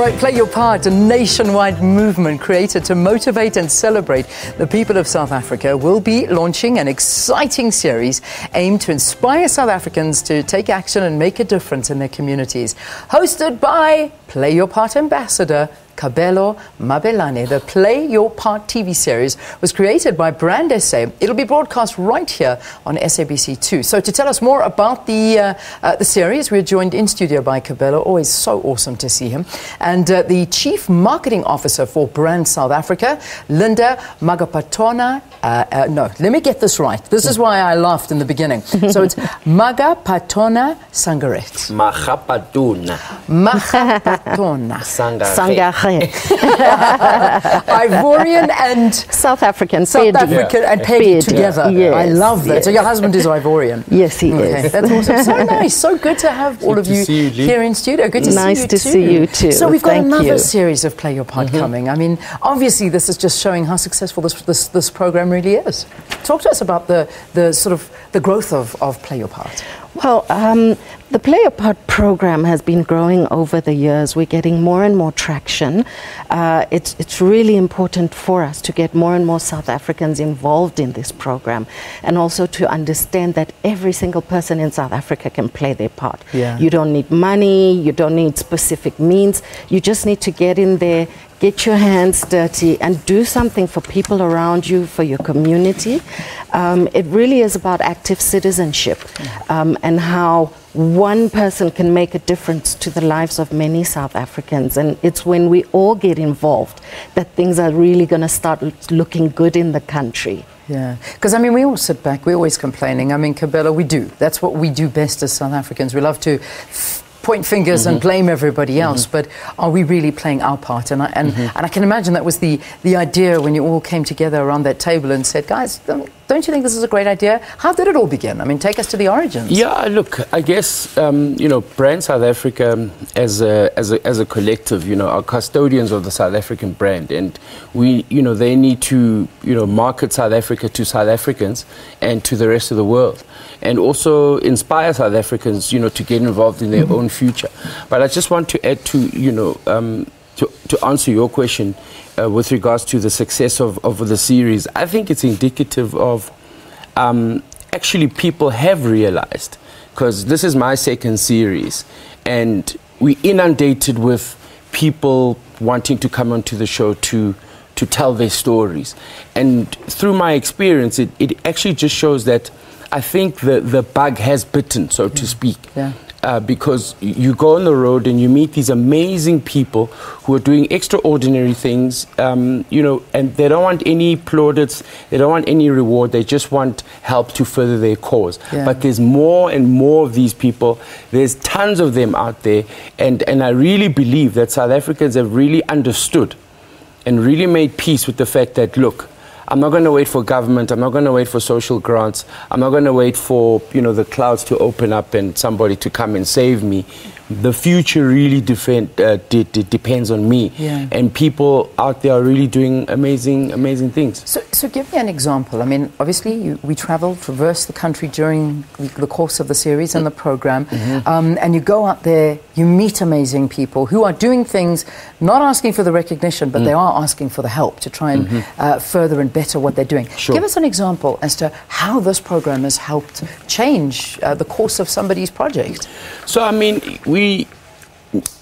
right, Play Your Part, a nationwide movement created to motivate and celebrate the people of South Africa, will be launching an exciting series aimed to inspire South Africans to take action and make a difference in their communities. Hosted by Play Your Part ambassador Kabelo Mabalane, the Play Your Part TV series was created by Brand SA. It'll be broadcast right here on SABC 2. So to tell us more about the series, we're joined in studio by Kabelo. Always so awesome to see him. And the Chief Marketing Officer for Brand South Africa, Linda Magapatona. No, let me get this right. This is why I laughed in the beginning. So it's Magapatona Sangaret. Magapatona. Magapatona. Sangaret. Ivorian and South African and Peggy together. Yes, I love that. Yes. So your husband is Ivorian. Yes, he is. That's awesome. So nice. So good to have all of you here in studio. Good to see you too. Nice to see you too. So we've got another series of Play Your Part coming. I mean, obviously this is just showing how successful this program really is. Talk to us about the sort of the growth of Play Your Part. Well, the Play Your Part program has been growing over the years. We're getting more and more traction. It's really important for us to get more and more South Africans involved in this program, and also to understand that every single person in South Africa can play their part. Yeah. You don't need money, you don't need specific means, you just need to get in there, get your hands dirty and do something for people around you, for your community. It really is about active citizenship, and how one person can make a difference to the lives of many South Africans. And it's when we all get involved that things are really going to start looking good in the country. Yeah, because I mean, we all sit back, we're always complaining. I mean, Kabelo, we do. That's what we do best as South Africans. We love to point fingers and blame everybody else, but are we really playing our part? And I can imagine that was the idea when you all came together around that table and said, guys, don't you think this is a great idea? How did it all begin? I mean, take us to the origins. Yeah, look, I guess you know, Brand South Africa as a collective, you know, are custodians of the South African brand, and we, you know, they need to, you know, market South Africa to South Africans and to the rest of the world, and also inspire South Africans, you know, to get involved in their own future. But I just want to add to, you know, to answer your question with regards to the success of the series. I think it's indicative of actually people have realized, because this is my second series, and we inundated with people wanting to come onto the show to tell their stories. And through my experience, it actually just shows that I think the bug has bitten, so to speak. Yeah. Because you go on the road and you meet these amazing people who are doing extraordinary things, you know, and they don't want any plaudits, they don't want any reward, they just want help to further their cause. Yeah. But there's more and more of these people, there's tons of them out there, and I really believe that South Africans have really understood and really made peace with the fact that, look, I'm not going to wait for government. I'm not going to wait for social grants. I'm not going to wait for, you know, the clouds to open up and somebody to come and save me. The future really depends on me. Yeah. And people out there are really doing amazing things. So give me an example. I mean, obviously we traverse the country during the course of the series and the program, and you go out there, you meet amazing people who are doing things, not asking for the recognition, but they are asking for the help to try and further and better what they're doing. Sure. Give us an example as to how this program has helped change the course of somebody's project. So, I mean,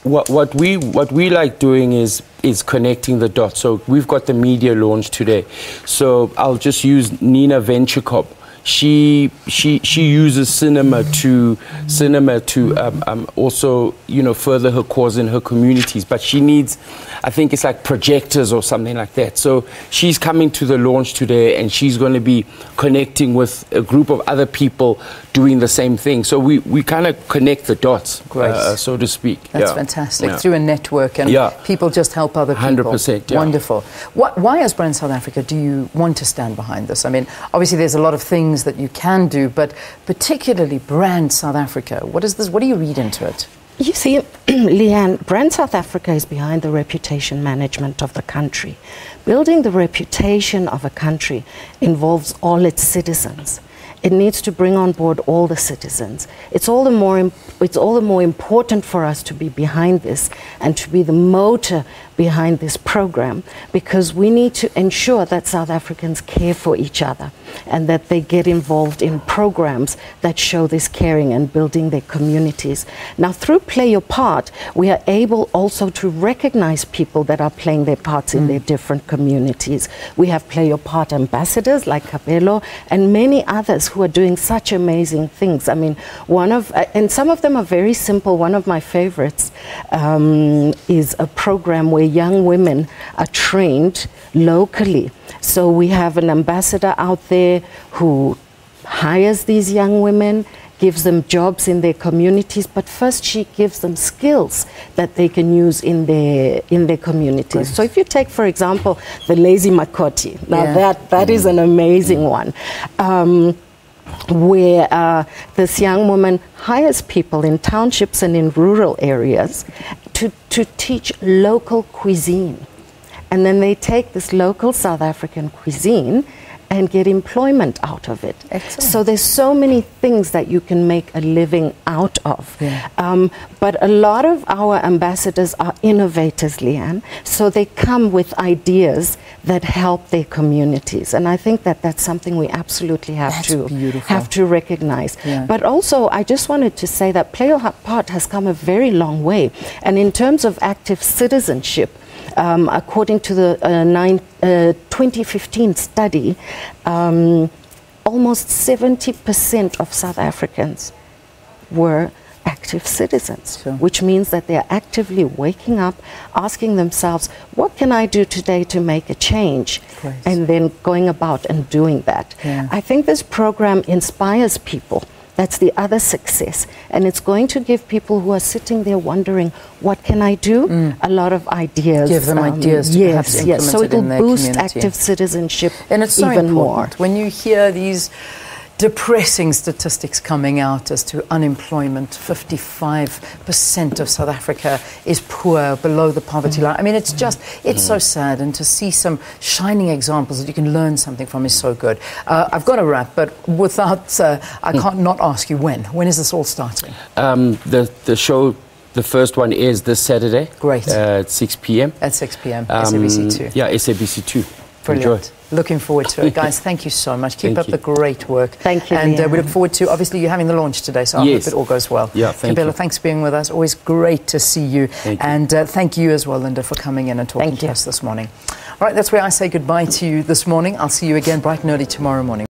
what we like doing is connecting the dots. So we've got the media launch today. So I'll just use Nina Venturecorp. She uses cinema to also, you know, further her cause in her communities, but she needs, I think it's like projectors or something like that. So she's coming to the launch today, and she's going to be connecting with a group of other people doing the same thing. So we kind of connect the dots, so to speak. That's fantastic. Through a network, and people just help other people. 100%. Yeah. Wonderful. Why, as Brand South Africa, do you want to stand behind this? I mean, obviously there's a lot of things that you can do, but particularly Brand South Africa. What is this? What do you read into it? You see, Leanne, Brand South Africa is behind the reputation management of the country. Building the reputation of a country involves all its citizens. it needs to bring on board all the citizens. It's all the more important for us to be behind this and to be the motor behind this program, because we need to ensure that South Africans care for each other and that they get involved in programs that show this caring and building their communities. Now, through Play Your Part, we are able also to recognize people that are playing their parts in their different communities. We have Play Your Part ambassadors like Kabelo and many others who are doing such amazing things. I mean, and some of them are very simple. One of my favorites is a program where young women are trained locally. So we have an ambassador out there who hires these young women, gives them jobs in their communities, but first she gives them skills that they can use in their communities. Great. So if you take, for example, the Lazy Makoti, now that is an amazing one. Where this young woman hires people in townships and in rural areas to teach local cuisine. And then they take this local South African cuisine and get employment out of it. Excellent. So there's so many things that you can make a living out of. Yeah. But a lot of our ambassadors are innovators, Leanne, so they come with ideas that help their communities. And I think that that's something we absolutely have to recognize. Yeah. But also, I just wanted to say that Play Your Part has come a very long way. And in terms of active citizenship, according to the 2015 study, almost 70% of South Africans were active citizens, sure. Which means that they're actively waking up, asking themselves, what can I do today to make a change? Great. And then going about and doing that. Yeah. I think this program inspires people. That's the other success. And it's going to give people who are sitting there wondering, what can I do? A lot of ideas. Give them ideas to perhaps implement so it will boost community. Active citizenship and it's so even important. More. When you hear these depressing statistics coming out as to unemployment, 55% of South Africa is poor, below the poverty line. I mean, it's just, it's so sad, and to see some shining examples that you can learn something from is so good. I've got to wrap, but without, I can't not ask you when. When is this all starting? The show, the first one is this Saturday. Great. At 6 p.m. At 6 p.m. SABC 2. Yeah, SABC 2. Brilliant. Enjoy. Looking forward to it. Guys, thank you so much. Keep up the great work. Thank you, and we look forward to, obviously, you having the launch today, so I hope it all goes well. Yeah, thank you. Kabelo, thanks for being with us. Always great to see you. And thank you as well, Linda, for coming in and talking to us this morning. All right, that's where I say goodbye to you this morning. I'll see you again bright and early tomorrow morning.